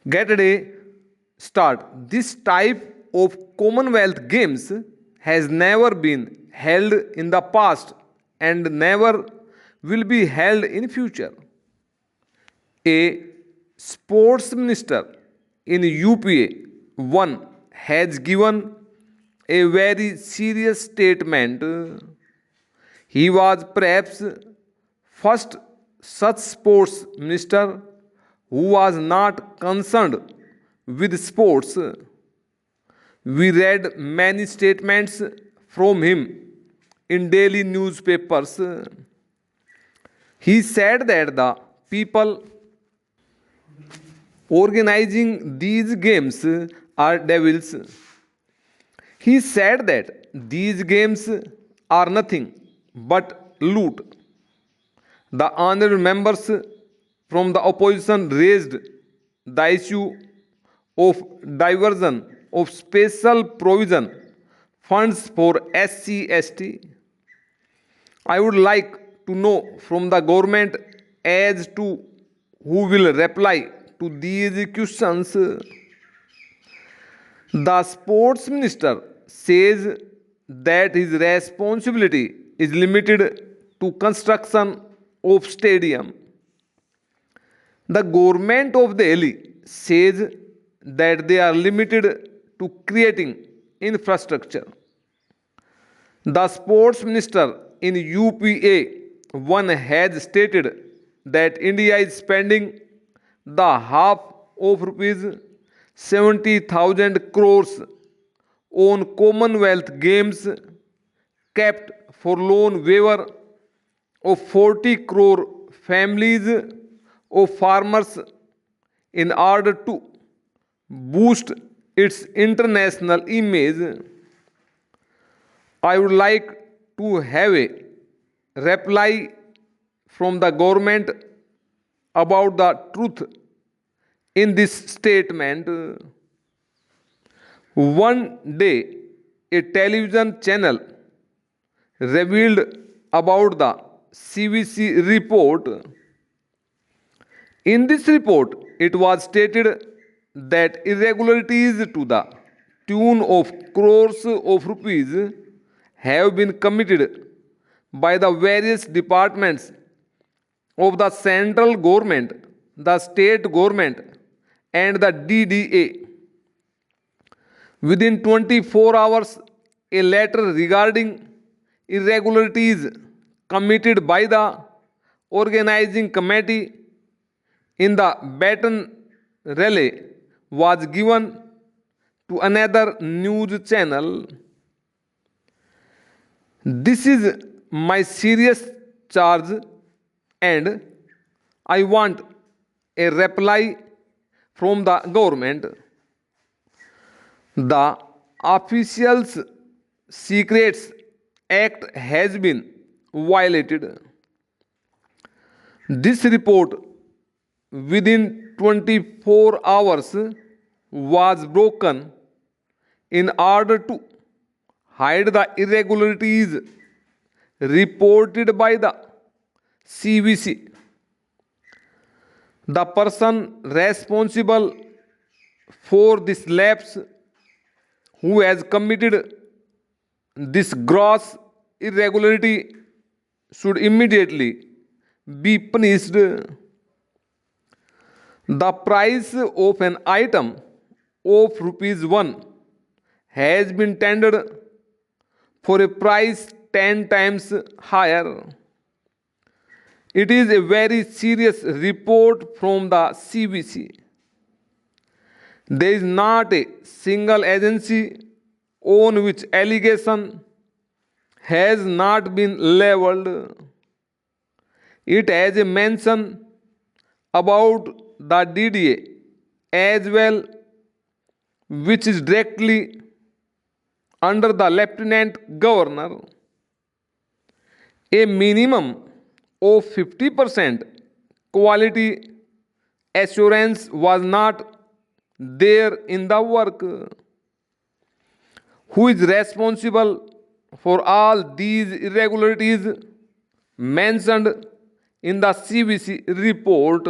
Get a day start. This type of Commonwealth Games has never been held in the past and never will be held in future. A sports minister in UPA 1 has given a very serious statement. He was perhaps first such sports minister who was not concerned with sports. We read many statements from him in daily newspapers. He said that the people organizing these games are devils. He said that these games are nothing but loot. The honorable members from the opposition raised the issue of diversion of special provision funds for SC/ST. I would like to know from the government as to who will reply to these questions. The sports minister says that his responsibility is limited to construction of stadium. The government of Delhi says that they are limited to creating infrastructure. The sports minister in UPA 1 has stated that India is spending the half of rupees 70,000 crores on Commonwealth Games kept for loan waiver of 40 crore families of farmers in order to boost its international image. I would like to have a reply from the government about the truth in this statement. One day, a television channel revealed about the CVC report. In this report, it was stated that irregularities to the tune of crores of rupees have been committed by the various departments of the central government, the state government, and the DDA. Within 24 hours, a letter regarding irregularities committed by the organizing committee in the Baton Relay was given to another news channel. This is my serious charge and I want a reply from the government. The Officials Secrets Act has been violated. This report within 24 hours was broken in order to hide the irregularities reported by the CVC. The person responsible for this lapse, who has committed this gross irregularity, should immediately be punished. The price of an item of rupees 1 has been tendered for a price 10 times higher. It is a very serious report from the CVC. There is not a single agency on which allegation has not been leveled. It has a mention about the DDA as well, which is directly under the Lieutenant Governor. A minimum of 50% quality assurance was not there in the work. Who is responsible for all these irregularities mentioned in the CVC report?